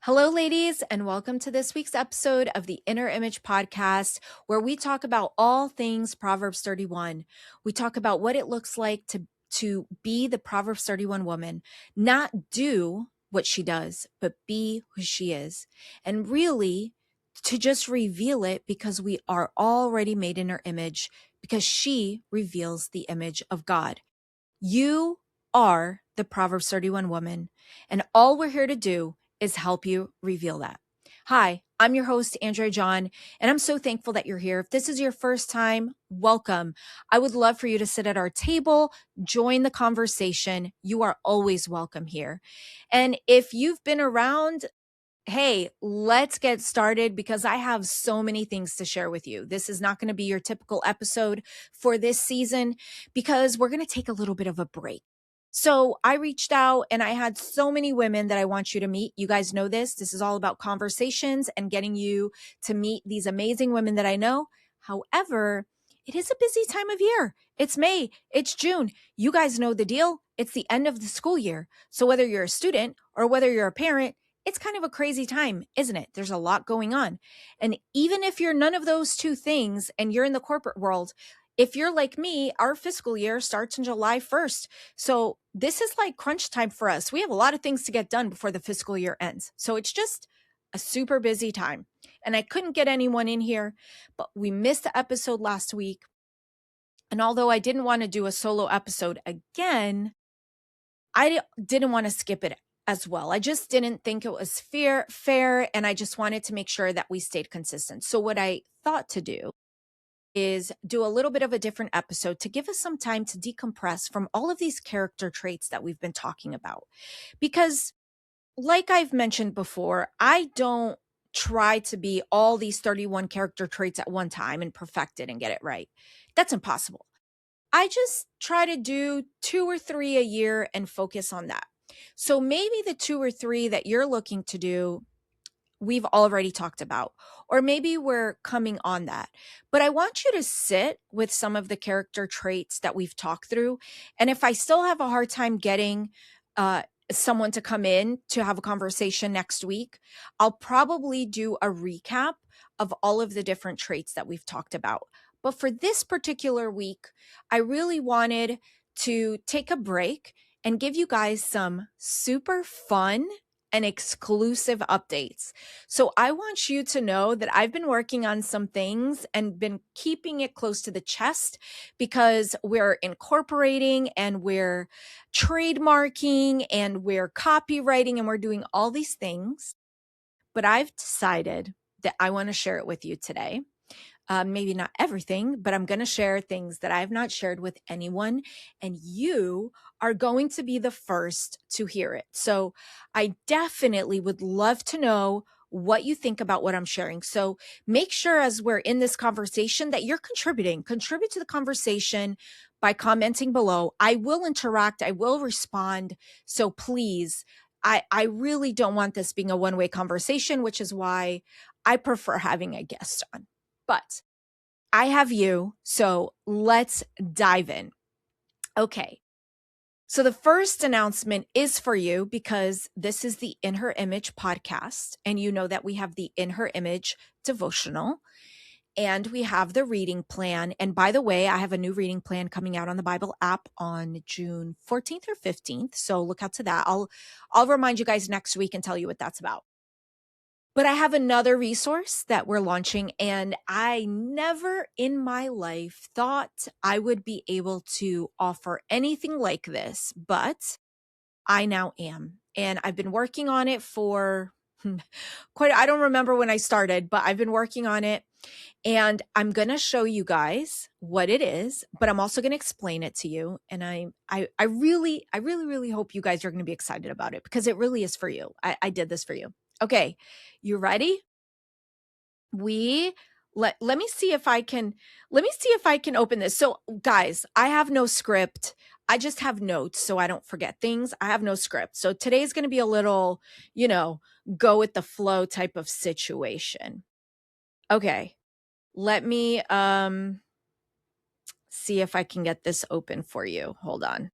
Hello, ladies, and welcome to this week's episode of the Inner Image Podcast, where we talk about all things Proverbs 31. We talk about what it looks like to be the Proverbs 31 woman, not do what she does, but be who she is. And really, to just reveal it because we are already made in her image, because she reveals the image of God. You are the Proverbs 31 woman, and all we're here to do is help you reveal that. Hi, I'm your host, Andrea John, and I'm so thankful that you're here. If this is your first time, welcome. I would love for you to sit at our table, join the conversation. You are always welcome here. And if you've been around, hey, let's get started because I have so many things to share with you. This is not going to be your typical episode for this season because we're going to take a little bit of a break. So I reached out and I had so many women that I want you to meet. You guys know this. This is all about conversations and getting you to meet these amazing women that I know. However, it is a busy time of year. It's May, it's June. You guys know the deal. It's the end of the school year. So whether you're a student or whether you're a parent, it's kind of a crazy time, isn't it? There's a lot going on. And even if you're none of those two things and you're in the corporate world, if you're like me, our fiscal year starts on July 1st. So this is like crunch time for us. We have a lot of things to get done before the fiscal year ends. So it's just a super busy time. And I couldn't get anyone in here, but we missed the episode last week. And although I didn't want to do a solo episode again, I didn't want to skip it as well. I just didn't think it was fair, and I just wanted to make sure that we stayed consistent. So what I thought to do is do a little bit of a different episode to give us some time to decompress from all of these character traits that we've been talking about. Because like I've mentioned before, I don't try to be all these 31 character traits at one time and perfect it and get it right. That's impossible. I just try to do 2 or 3 a year and focus on that. So maybe the 2 or 3 that you're looking to do, we've already talked about, or maybe we're coming on that. But I want you to sit with some of the character traits that we've talked through. And if I still have a hard time getting someone to come in to have a conversation next week, I'll probably do a recap of all of the different traits that we've talked about. But for this particular week, I really wanted to take a break and give you guys some super fun and exclusive updates. So I want you to know that I've been working on some things and been keeping it close to the chest because we're incorporating and we're trademarking and we're copywriting and we're doing all these things. But I've decided that I want to share it with you today. Maybe not everything, but I'm going to share things that I have not shared with anyone. And you are going to be the first to hear it. So I definitely would love to know what you think about what I'm sharing. So make sure as we're in this conversation that you're contributing. Contribute to the conversation by commenting below. I will interact. I will respond. So please, I really don't want this being a one-way conversation, which is why I prefer having a guest on. But I have you, so let's dive in. Okay. So the first announcement is for you because this is the In Her Image podcast. And you know that we have the In Her Image devotional and we have the reading plan. And by the way, I have a new reading plan coming out on the Bible app on June 14th or 15th. So look out to that. I'll remind you guys next week and tell you what that's about. But I have another resource that we're launching, and I never in my life thought I would be able to offer anything like this, but I now am. And I've been working on it for I don't remember when I started, but I've been working on it. And I'm going to show you guys what it is, but I'm also going to explain it to you. And I really hope you guys are going to be excited about it because it really is for you. I did this for you. Okay, you ready? Let me see if I can open this. So guys, I have no script. I just have notes so I don't forget things. I have no script. So today's going to be a little, go with the flow type of situation. Okay. Let me see if I can get this open for you. Hold on.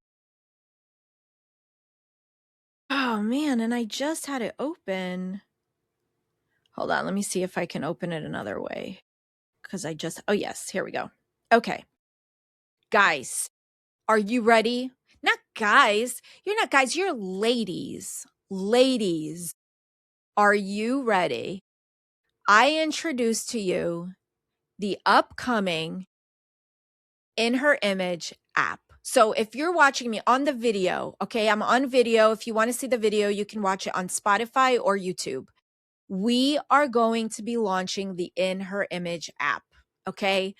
Oh man, and I just had it open. Hold on. Let me see if I can open it another way. Because oh, yes, here we go. Okay. Guys, are you ready? Not guys. You're not guys. You're ladies. Ladies, are you ready? I introduce to you the upcoming In Her Image app. So if you're watching me on the video, okay, I'm on video. If you want to see the video, you can watch it on Spotify or YouTube. We are going to be launching the In Her Image app, okay?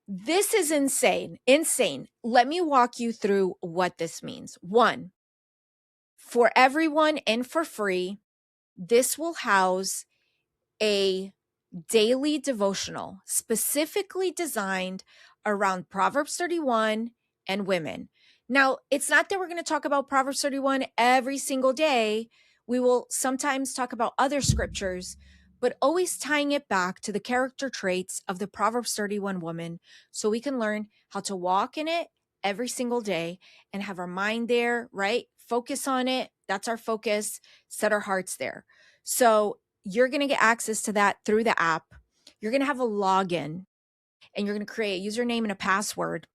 This is insane. Insane. Let me walk you through what this means. One, for everyone and for free, this will house a daily devotional specifically designed around Proverbs 31 and women. Now, it's not that we're going to talk about Proverbs 31 every single day. We will sometimes talk about other scriptures, but always tying it back to the character traits of the Proverbs 31 woman so we can learn how to walk in it every single day and have our mind there, right? Focus on it. That's our focus. Set our hearts there. So you're going to get access to that through the app. You're going to have a login and you're going to create a username and a password.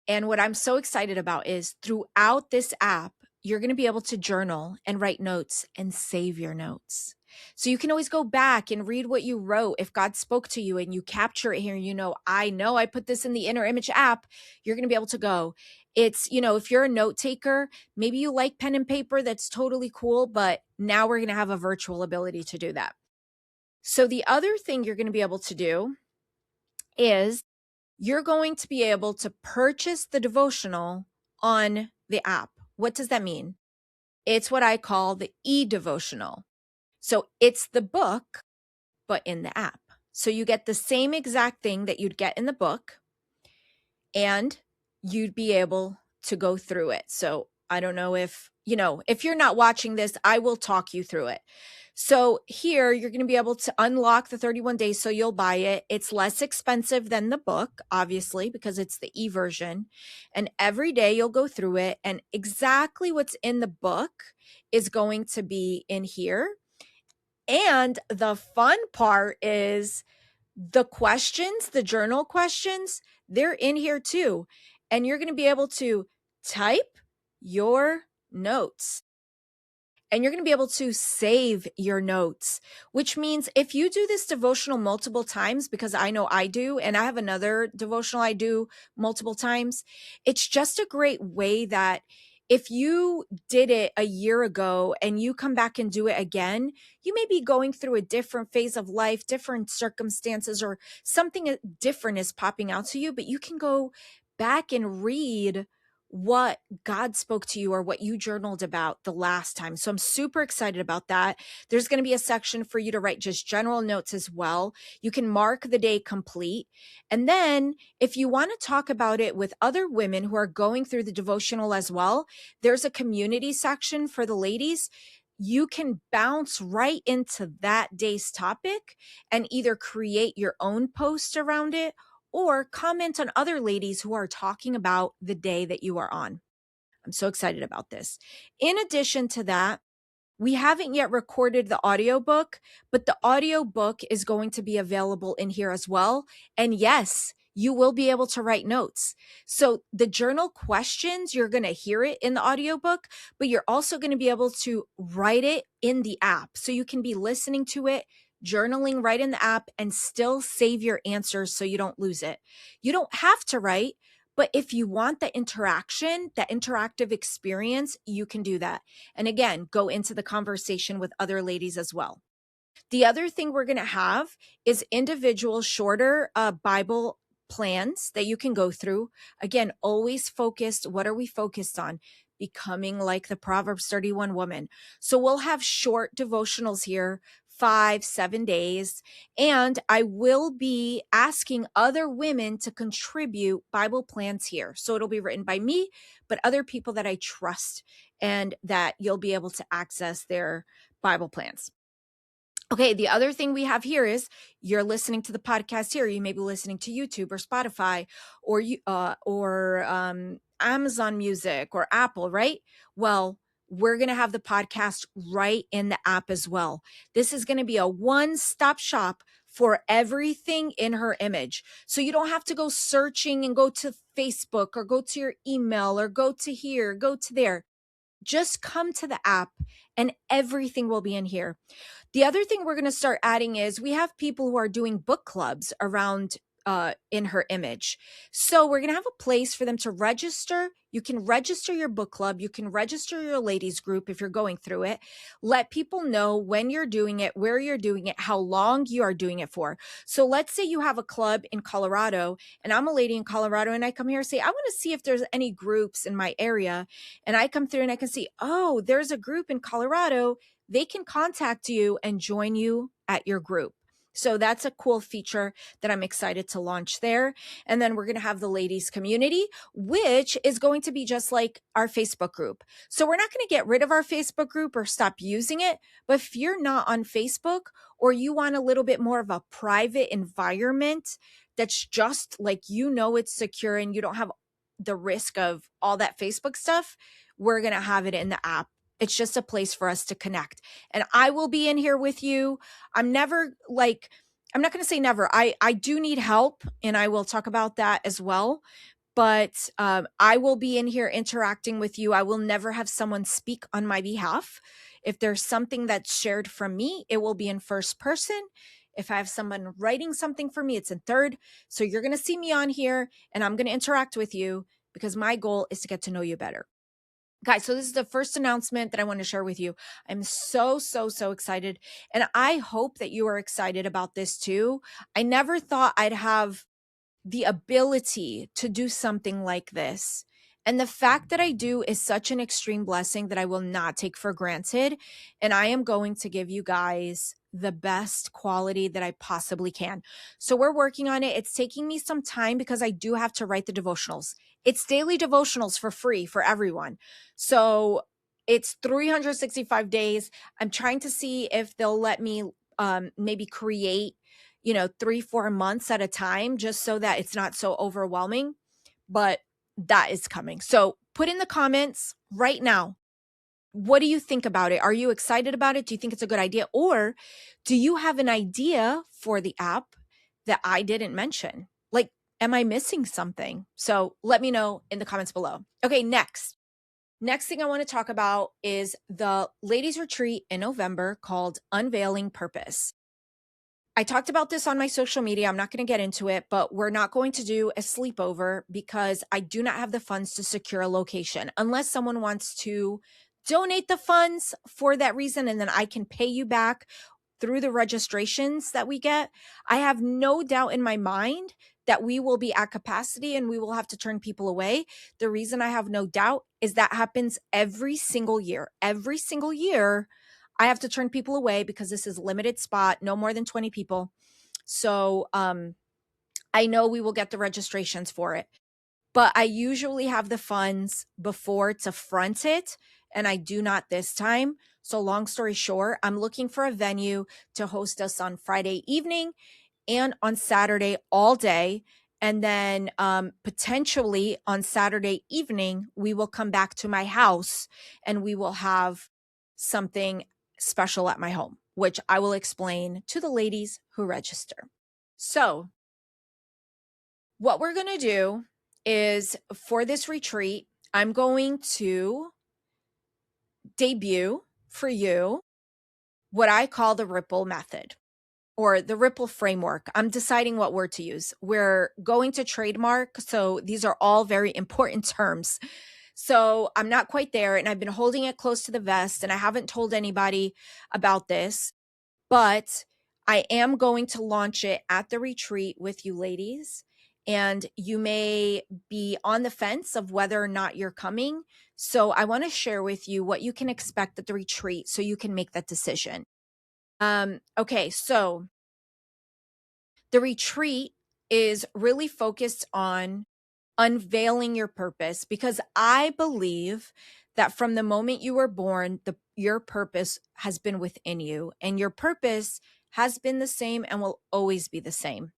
And what I'm so excited about is throughout this app, you're going to be able to journal and write notes and save your notes. So you can always go back and read what you wrote. If God spoke to you and you capture it here, I know I put this in the Inner Image app, you're going to be able to go. It's, if you're a note taker, maybe you like pen and paper, that's totally cool. But now we're going to have a virtual ability to do that. So the other thing you're going to be able to do is you're going to be able to purchase the devotional on the app. What does that mean? It's what I call the e-devotional. So it's the book, but in the app. So you get the same exact thing that you'd get in the book, and you'd be able to go through it. So I don't know if you're not watching this, I will talk you through it. So here you're going to be able to unlock the 31 days. So you'll buy it. It's less expensive than the book, obviously, because it's the e-version. And every day you'll go through it. And exactly what's in the book is going to be in here. And the fun part is the questions, the journal questions, they're in here too. And you're going to be able to type your notes. And you're going to be able to save your notes, which means if you do this devotional multiple times, because I know I do, and I have another devotional I do multiple times, it's just a great way that if you did it a year ago and you come back and do it again, you may be going through a different phase of life, different circumstances, or something different is popping out to you, but you can go back and read what God spoke to you or what you journaled about the last time. So I'm super excited about that. There's going to be a section for you to write just general notes as well. You can mark the day complete. And then if you want to talk about it with other women who are going through the devotional as well, there's a community section for the ladies. You can bounce right into that day's topic and either create your own post around it or comment on other ladies who are talking about the day that you are on. I'm so excited about this. In addition to that, we haven't yet recorded the audiobook, but the audiobook is going to be available in here as well. And yes, you will be able to write notes. So the journal questions, you're going to hear it in the audiobook, but you're also going to be able to write it in the app. So you can be listening to it, journaling right in the app, and still save your answers so you don't lose it. You don't have to write, but if you want the interaction, that interactive experience, you can do that. And again, go into the conversation with other ladies as well. The other thing we're going to have is individual shorter Bible plans that you can go through. Again, always focused. What are we focused on? Becoming like the Proverbs 31 woman. So we'll have short devotionals here, 5-7 days. And I will be asking other women to contribute Bible plans here. So it'll be written by me, but other people that I trust, and that you'll be able to access their Bible plans. Okay, the other thing we have here is you're listening to the podcast here. You may be listening to YouTube or Spotify or Amazon Music or Apple, right? Well, we're going to have the podcast right in the app as well. This is going to be a one-stop shop for everything in her image. So you don't have to go searching and go to Facebook or go to your email or go to here, go to there. Just come to the app and everything will be in here. The other thing we're going to start adding is we have people who are doing book clubs around in her image. So we're going to have a place for them to register. You can register your book club. You can register your ladies group if you're going through it. Let people know when you're doing it, where you're doing it, how long you are doing it for. So let's say you have a club in Colorado and I'm a lady in Colorado and I come here and say, I want to see if there's any groups in my area. And I come through and I can see, oh, there's a group in Colorado. They can contact you and join you at your group. So that's a cool feature that I'm excited to launch there. And then we're going to have the ladies community, which is going to be just like our Facebook group. So we're not going to get rid of our Facebook group or stop using it. But if you're not on Facebook or you want a little bit more of a private environment that's just like, it's secure and you don't have the risk of all that Facebook stuff, we're going to have it in the app. It's just a place for us to connect. And I will be in here with you. I'm not going to say never. I do need help and I will talk about that as well. But I will be in here interacting with you. I will never have someone speak on my behalf. If there's something that's shared from me, it will be in first person. If I have someone writing something for me, it's in third. So you're going to see me on here and I'm going to interact with you because my goal is to get to know you better. Guys, so this is the first announcement that I want to share with you. I'm so excited. And I hope that you are excited about this too. I never thought I'd have the ability to do something like this. And the fact that I do is such an extreme blessing that I will not take for granted. And I am going to give you guys the best quality that I possibly can. So we're working on it. It's taking me some time because I do have to write the devotionals. It's daily devotionals for free for everyone. So it's 365 days. I'm trying to see if they'll let me maybe create 3-4 months at a time, just so that it's not so overwhelming, but that is coming. So put in the comments right now. What do you think about it? Are you excited about it? Do you think it's a good idea? Or do you have an idea for the app that I didn't mention? Like, am I missing something? So let me know in the comments below. Okay, next thing I want to talk about is the ladies retreat in November called Unveiling Purpose. I talked about this on my social media. I'm not going to get into it, but we're not going to do a sleepover because I do not have the funds to secure a location unless someone wants to donate the funds for that reason. And then I can pay you back through the registrations that we get. I have no doubt in my mind that we will be at capacity and we will have to turn people away. The reason I have no doubt is that happens every single year. Every single year, I have to turn people away because this is limited spot, no more than 20 people. So I know we will get the registrations for it, but I usually have the funds before to front it, and I do not this time. So long story short, I'm looking for a venue to host us on Friday evening and on Saturday all day. And then potentially on Saturday evening, we will come back to my house and we will have something special at my home, which I will explain to the ladies who register. So what we're going to do is for this retreat, I'm going to debut for you what I call the ripple method or the ripple framework. I'm deciding what word to use. We're going to trademark. So these are all very important terms. So I'm not quite there and I've been holding it close to the vest and I haven't told anybody about this, but I am going to launch it at the retreat with you ladies. And you may be on the fence of whether or not you're coming. So I want to share with you what you can expect at the retreat so you can make that decision. Okay, so the retreat is really focused on unveiling your purpose because I believe that from the moment you were born, your purpose has been within you and your purpose has been the same and will always be the same.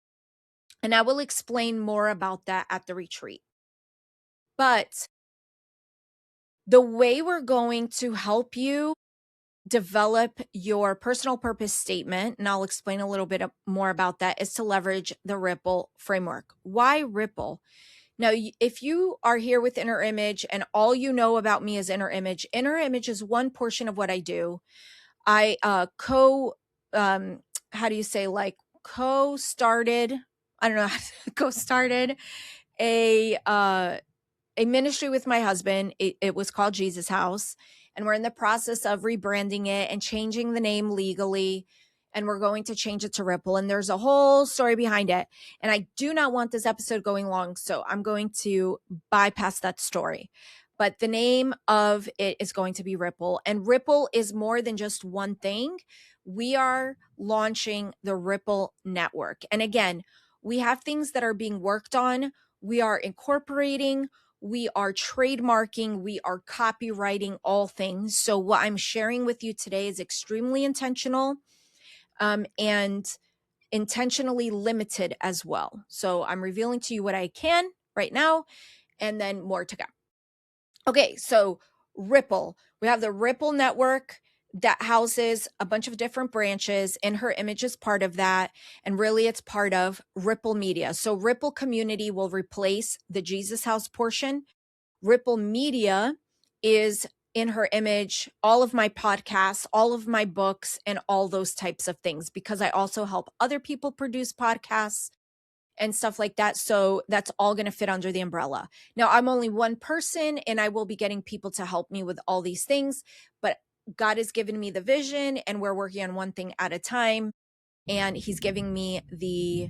And I will explain more about that at the retreat. But The way we're going to help you develop your personal purpose statement, and I'll explain a little bit more about that, is to leverage the Ripple framework. Why Ripple? Now, if you are here with Inner Image and all you know about me is Inner Image is one portion of what I do. I how do you say, like, co-started, I don't know, co-started a ministry with my husband. It was called Jesus House, and we're in the process of rebranding it and changing the name legally. And we're going to change it to Ripple. And there's a whole story behind it. And I do not want this episode going long, so I'm going to bypass that story. But the name of it is going to be Ripple. And Ripple is more than just one thing. We are launching the Ripple network. And again, we have things that are being worked on. We are incorporating, we are trademarking, we are copywriting all things. So what I'm sharing with you today is extremely intentional, and intentionally limited as well. So I'm revealing to you what I can right now, and then more to come. Okay, so Ripple. We have the Ripple network that houses a bunch of different branches, and her image is part of that. And really, it's part of Ripple Media. So Ripple Community will replace the Jesus House portion. Ripple Media is in her image, all of my podcasts, all of my books, and all those types of things, because I also help other people produce podcasts and stuff like that. So that's all going to fit under the umbrella. Now, I'm only one person, and I will be getting people to help me with all these things, but God has given me the vision, and we're working on one thing at a time. And he's giving me the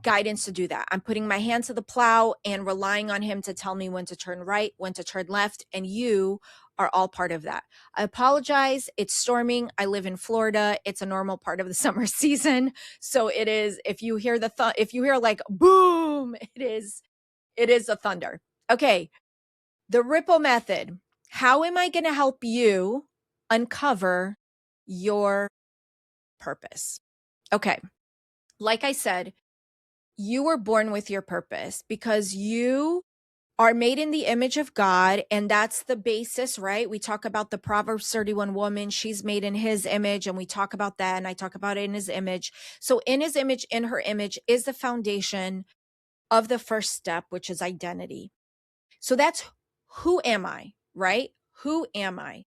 guidance to do that. I'm putting my hand to the plow and relying on him to tell me when to turn right, when to turn left, and you are all part of that. I apologize. It's storming. I live in Florida. It's a normal part of the summer season. So it is, if you hear if you hear like boom, it is a thunder. Okay. The Ripple method. How am I going to help you uncover your purpose? Okay. Like I said, you were born with your purpose because you are made in the image of God. And that's the basis, right? We talk about the Proverbs 31 woman. She's made in his image. And we talk about that. And I talk about it in his image. So in his image, in her image is the foundation of the first step, which is identity. So that's who am I, right? Who am I?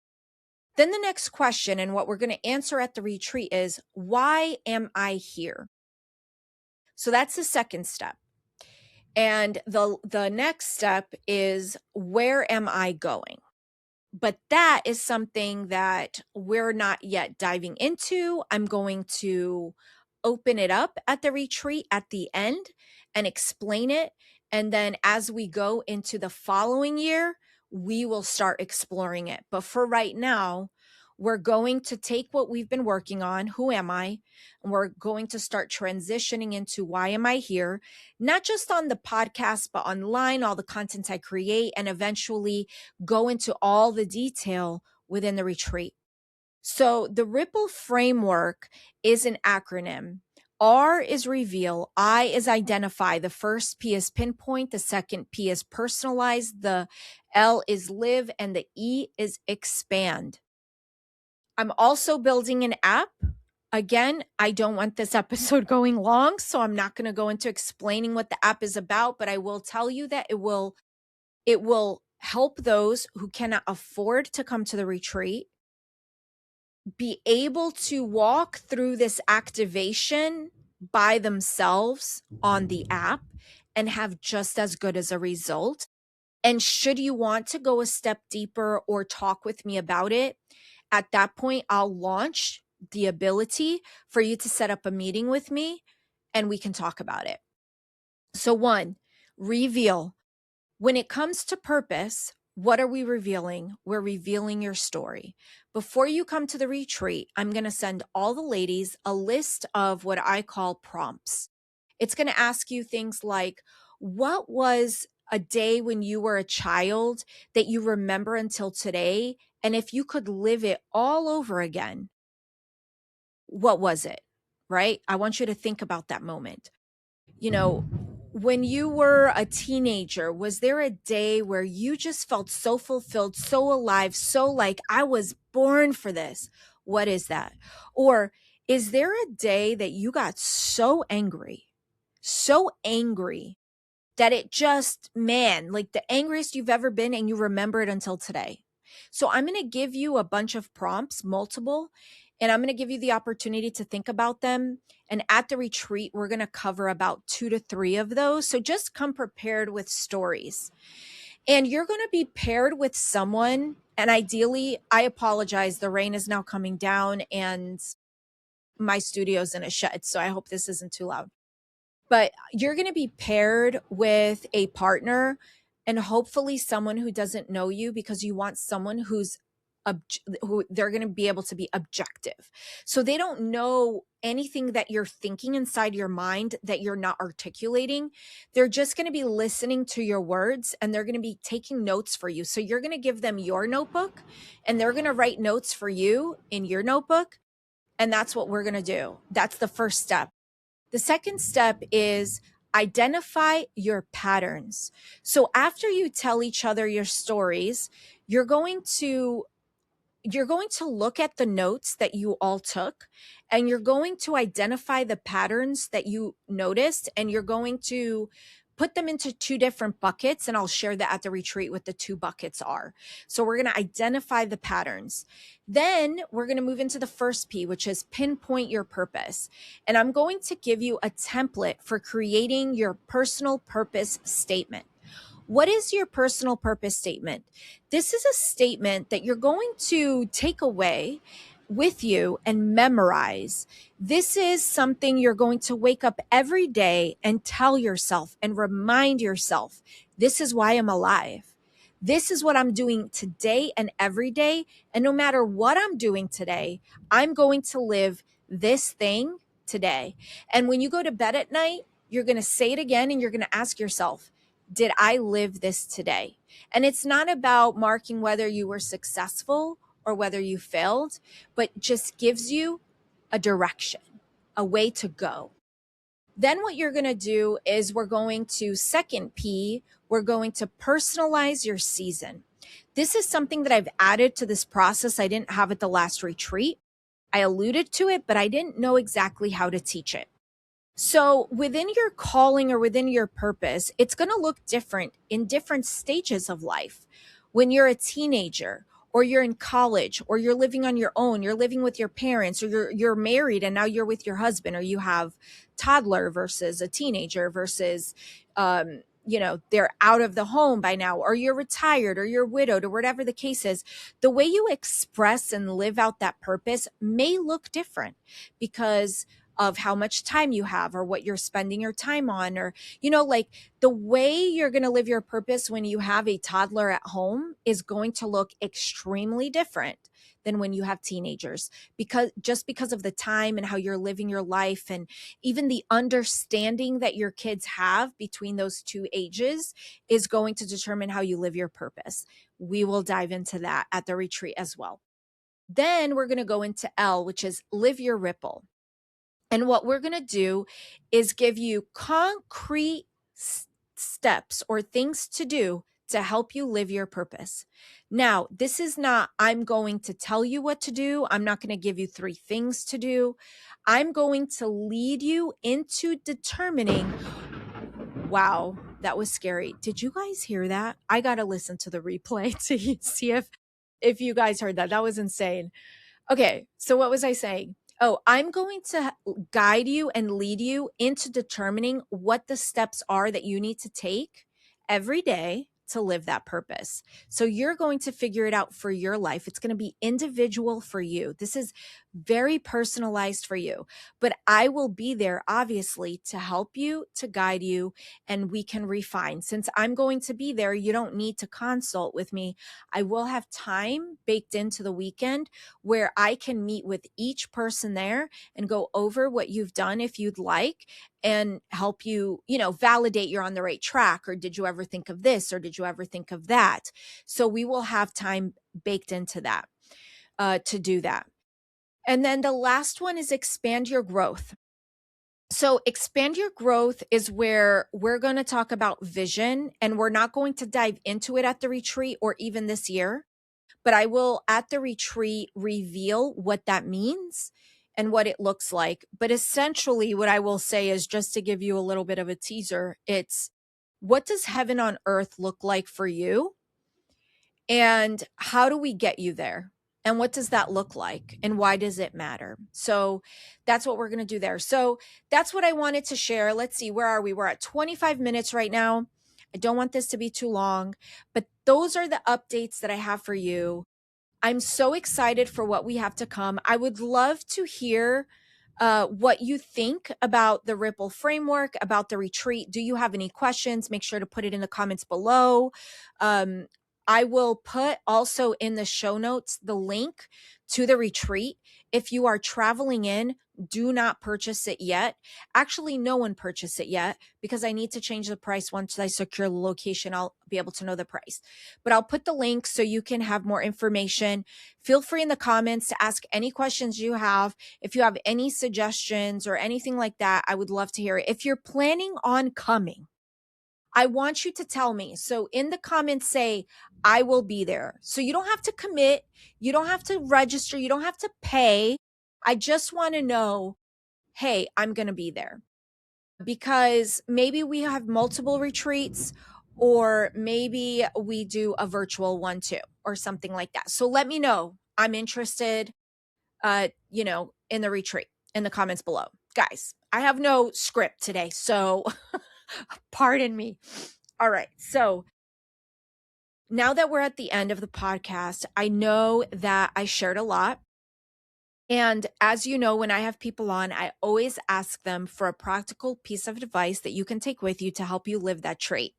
Then the next question, and what we're going to answer at the retreat, is why am I here? So that's the second step. And the next step is, where am I going? But that is something that we're not yet diving into. I'm going to open it up at the retreat at the end and explain it. And then as we go into the following year, we will start exploring it. But for right now, we're going to take what we've been working on, who am I, and we're going to start transitioning into why am I here, not just on the podcast, but online, all the content I create, and eventually go into all the detail within the retreat. So the Ripple framework is an acronym. R is reveal, I is identify, the first P is pinpoint, the second P is personalize, the L is live, and the E is expand. I'm also building an app. Again, I don't want this episode going long, so I'm not going to go into explaining what the app is about, but I will tell you that it will help those who cannot afford to come to the retreat be able to walk through this activation by themselves on the app and have just as good as a result. And should you want to go a step deeper or talk with me about it, at that point, I'll launch the ability for you to set up a meeting with me and we can talk about it. So one, reveal. When it comes to purpose, what are we revealing? We're revealing your story. Before you come to the retreat, I'm going to send all the ladies a list of what I call prompts. It's going to ask you things like, what was a day when you were a child that you remember until today? And if you could live it all over again, what was it? Right? I want you to think about that moment. You know, when you were a teenager, was there a day where you just felt so fulfilled, so alive, so like I was born for this? What is that? Or is there a day that you got so angry that it just, man, like the angriest you've ever been and you remember it until today? So I'm going to give you a bunch of prompts, multiple, and I'm going to give you the opportunity to think about them. And at the retreat, we're going to cover about 2 to 3 of those. So just come prepared with stories. And you're going to be paired with someone. And ideally, I apologize. The rain is now coming down and my studio's in a shed. So I hope this isn't too loud. But you're going to be paired with a partner and hopefully someone who doesn't know you, because you want someone who they're going to be able to be objective. So they don't know anything that you're thinking inside your mind that you're not articulating. They're just going to be listening to your words and they're going to be taking notes for you. So you're going to give them your notebook and they're going to write notes for you in your notebook. And that's what we're going to do. That's the first step. The second step is identify your patterns. So after you tell each other your stories, you're going to look at the notes that you all took and you're going to identify the patterns that you noticed and you're going to put them into 2 different buckets, and I'll share that at the retreat what the 2 buckets are. So we're going to identify the patterns. Then we're going to move into the first P, which is pinpoint your purpose. And I'm going to give you a template for creating your personal purpose statement. What is your personal purpose statement? This is a statement that you're going to take away with you and memorize. This is something you're going to wake up every day and tell yourself and remind yourself, this is why I'm alive. This is what I'm doing today and every day. And no matter what I'm doing today, I'm going to live this thing today. And when you go to bed at night, you're going to say it again and you're going to ask yourself, did I live this today? And it's not about marking whether you were successful or whether you failed, but just gives you a direction, a way to go. Then what you're going to do is we're going to second P, we're going to personalize your season. This is something that I've added to this process. I didn't have at the last retreat. I alluded to it, but I didn't know exactly how to teach it. So within your calling or within your purpose, it's going to look different in different stages of life. When you're a teenager or you're in college or you're living on your own, you're living with your parents, or you're married and now you're with your husband, or you have toddler versus a teenager versus, they're out of the home by now, or you're retired or you're widowed or whatever the case is. The way you express and live out that purpose may look different because of how much time you have or what you're spending your time on, or, like the way you're going to live your purpose when you have a toddler at home is going to look extremely different than when you have teenagers, because of the time and how you're living your life, and even the understanding that your kids have between those 2 ages is going to determine how you live your purpose. We will dive into that at the retreat as well. Then we're going to go into L, which is live your ripple. And what we're going to do is give you concrete steps or things to do to help you live your purpose. Now, this is not, I'm going to tell you what to do. I'm not going to give you 3 things to do. I'm going to lead you into determining, wow, that was scary. Did you guys hear that? I got to listen to the replay to see if you guys heard that. That was insane. Okay, so what was I saying? Oh, I'm going to guide you and lead you into determining what the steps are that you need to take every day to live that purpose. So you're going to figure it out for your life. It's going to be individual for you. This is very personalized for you, but I will be there obviously to help you, to guide you, and we can refine. Since I'm going to be there, you don't need to consult with me. I will have time baked into the weekend where I can meet with each person there and go over what you've done if you'd like, and help you, validate you're on the right track, or did you ever think of this, or did you ever think of that? So we will have time baked into that to do that. And then the last one is expand your growth. So, expand your growth is where we're going to talk about vision, and we're not going to dive into it at the retreat or even this year, but I will at the retreat reveal what that means and what it looks like. But essentially, what I will say is, just to give you a little bit of a teaser, it's what does heaven on earth look like for you? And how do we get you there? And what does that look like? And why does it matter? So that's what we're going to do there. So that's what I wanted to share. Let's see, where are we? We're at 25 minutes right now. I don't want this to be too long, but those are the updates that I have for you. I'm so excited for what we have to come. I would love to hear what you think about the Ripple framework, about the retreat. Do you have any questions? Make sure to put it in the comments below. Um, I will put also in the show notes the link to the retreat. If you are traveling in, do not purchase it yet. Actually, no one purchased it yet because I need to change the price. Once I secure the location, I'll be able to know the price. But I'll put the link so you can have more information. Feel free in the comments to ask any questions you have. If you have any suggestions or anything like that, I would love to hear it. If you're planning on coming, I want you to tell me. So in the comments, say, I will be there. So you don't have to commit. You don't have to register. You don't have to pay. I just want to know, hey, I'm going to be there. Because maybe we have multiple retreats, or maybe we do a virtual one too, or something like that. So let me know. I'm interested, in the retreat in the comments below. Guys, I have no script today, so pardon me. All right. So now that we're at the end of the podcast, I know that I shared a lot. And as you know, when I have people on, I always ask them for a practical piece of advice that you can take with you to help you live that trait.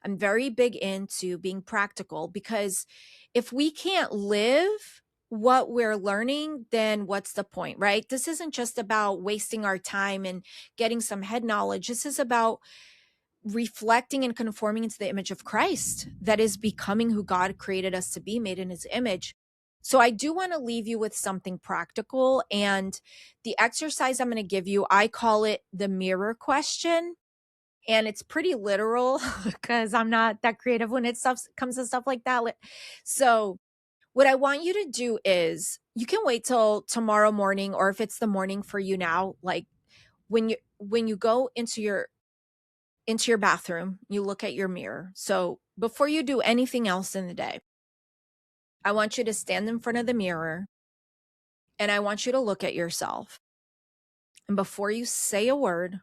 I'm very big into being practical, because if we can't live what we're learning, then what's the point, right? This isn't just about wasting our time and getting some head knowledge. This is about reflecting and conforming into the image of Christ, that is becoming who God created us to be, made in his image. So I do want to leave you with something practical. And the exercise I'm going to give you, I call it the mirror question. And it's pretty literal because I'm not that creative when it comes to stuff like that. So what I want you to do is, you can wait till tomorrow morning, or if it's the morning for you now, like when you go into your bathroom, you look at your mirror. So before you do anything else in the day, I want you to stand in front of the mirror and I want you to look at yourself. And before you say a word,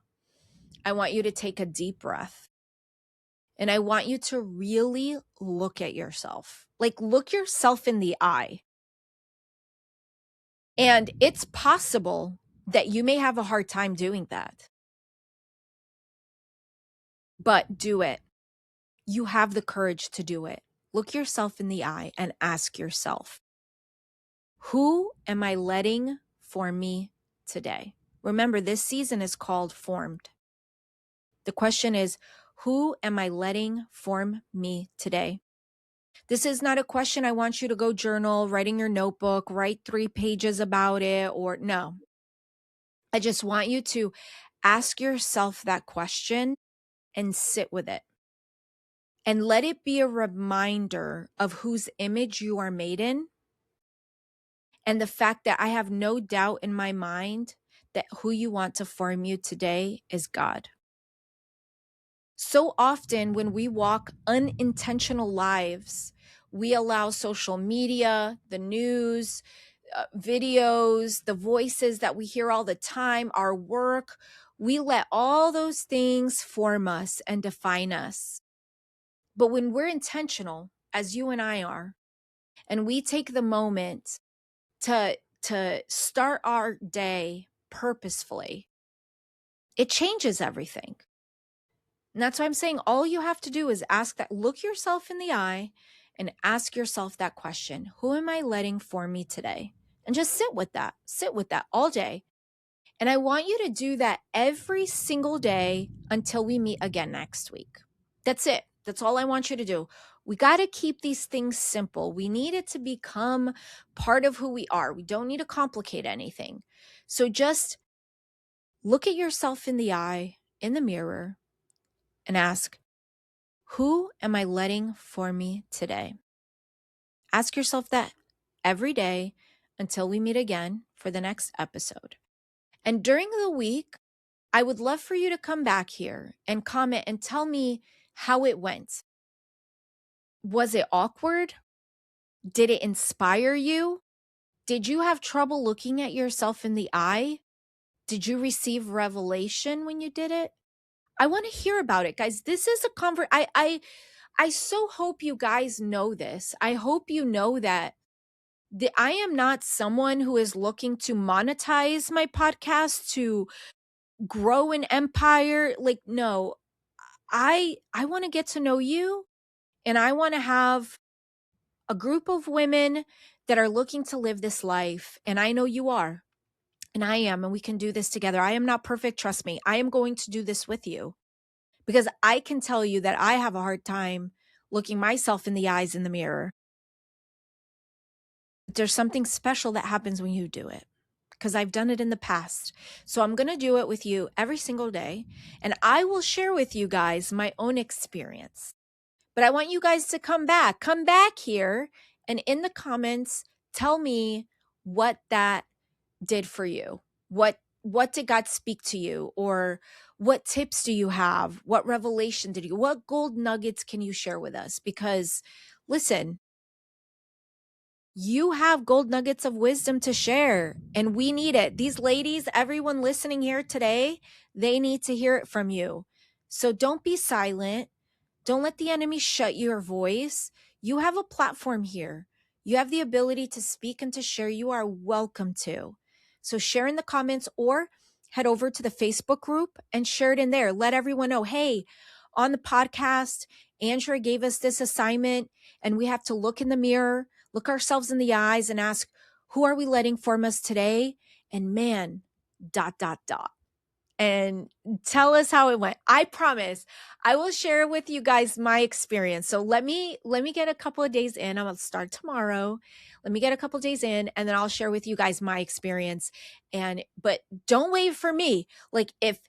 I want you to take a deep breath. And I want you to really look at yourself, like look yourself in the eye. And it's possible that you may have a hard time doing that, but do it. You have the courage to do it. Look yourself in the eye and ask yourself, who am I letting form me today? Remember, this season is called Formed. The question is, who am I letting form me today? This is not a question I want you to go journal, write in your notebook, write 3 pages about it, or no. I just want you to ask yourself that question and sit with it. And let it be a reminder of whose image you are made in. And the fact that I have no doubt in my mind that who you want to form you today is God. So often when we walk unintentional lives, we allow social media, the news, videos, the voices that we hear all the time, our work, we let all those things form us and define us. But when we're intentional, as you and I are, and we take the moment to start our day purposefully, it changes everything. And that's why I'm saying all you have to do is look yourself in the eye and ask yourself that question. Who am I letting form me today? And just sit with that all day. And I want you to do that every single day until we meet again next week. That's it. That's all I want you to do. We got to keep these things simple. We need it to become part of who we are. We don't need to complicate anything. So just Look at yourself in the eye, in the mirror, and ask, who am I letting for me today? Ask yourself that every day until we meet again for the next episode. And during the week, I would love for you to come back here and comment and tell me how it went. Was it awkward? Did it inspire you? Did you have trouble looking at yourself in the eye? Did you receive revelation when you did it? I want to hear about it, guys. This is a I so hope you guys know this. I hope you know that I am not someone who is looking to monetize my podcast to grow an empire. Like, no, I want to get to know you, and I want to have a group of women that are looking to live this life. And I know you are, and I am, and we can do this together. I am not perfect. Trust me. I am going to do this with you because I can tell you that I have a hard time looking myself in the eyes in the mirror. There's something special that happens when you do it, because I've done it in the past. So I'm going to do it with you every single day, and I will share with you guys my own experience. But I want you guys to come back here, and in the comments, tell me what that did for you. What did God speak to you? Or what tips do you have? What revelation did you, what gold nuggets can you share with us? Because listen, you have gold nuggets of wisdom to share, and we need it. These ladies, everyone listening here today, they need to hear it from you. So don't be silent. Don't let the enemy shut your voice. You have a platform here. You have the ability to speak and to share. You are welcome to. So share in the comments or head over to the Facebook group and share it in there. Let everyone know, hey, on the podcast, Andrea gave us this assignment, and we have to look in the mirror, look ourselves in the eyes, and ask, who are we letting form us today? And man, ... and tell us how it went. I promise I will share with you guys my experience. So let me get a couple of days in. I'm going to start tomorrow. Let me get a couple of days in, and then I'll share with you guys my experience. But don't wait for me. Like if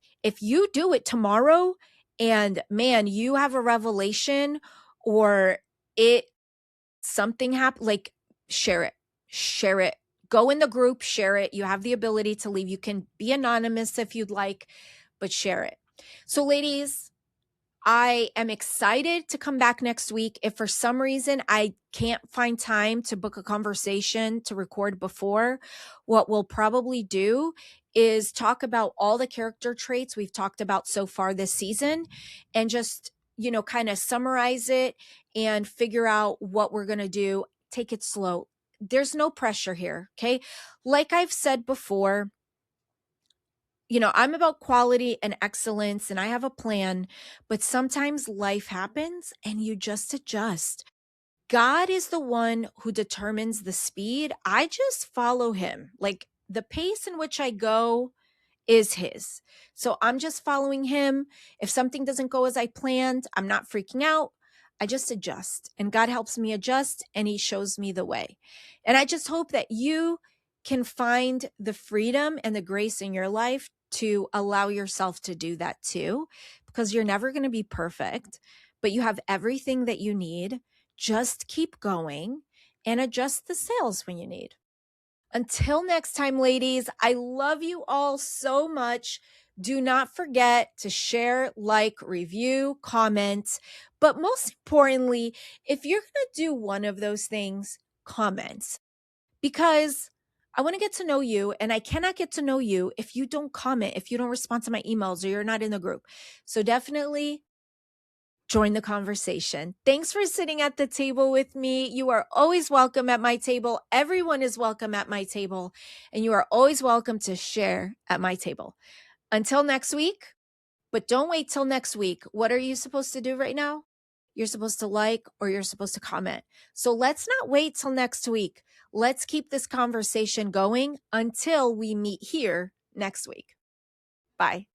you do it tomorrow and man, you have a revelation or something happened, like share it. Go in the group, share it. You have the ability to leave. You can be anonymous if you'd like, but share it. So ladies, I am excited to come back next week. If for some reason I can't find time to book a conversation to record before, what we'll probably do is talk about all the character traits we've talked about so far this season and just, kind of summarize it and figure out what we're going to do. Take it slow. There's no pressure here. Okay. Like I've said before, I'm about quality and excellence, and I have a plan, but sometimes life happens and you just adjust. God is the one who determines the speed. I just follow him. Like the pace in which I go is his. So I'm just following him. If something doesn't go as I planned, I'm not freaking out. I just adjust, and God helps me adjust, and he shows me the way. And I just hope that you can find the freedom and the grace in your life to allow yourself to do that too, because you're never going to be perfect, but you have everything that you need. Just keep going and adjust the sails when you need. Until next time, ladies, I love you all so much. Do not forget to share, like, review, comment. But most importantly, if you're going to do one of those things, comment. Because I want to get to know you, and I cannot get to know you if you don't comment, if you don't respond to my emails, or you're not in the group. So definitely join the conversation. Thanks for sitting at the table with me. You are always welcome at my table. Everyone is welcome at my table, and you are always welcome to share at my table. Until next week, but don't wait till next week. What are you supposed to do right now? You're supposed to like, or you're supposed to comment. So let's not wait till next week. Let's keep this conversation going until we meet here next week. Bye.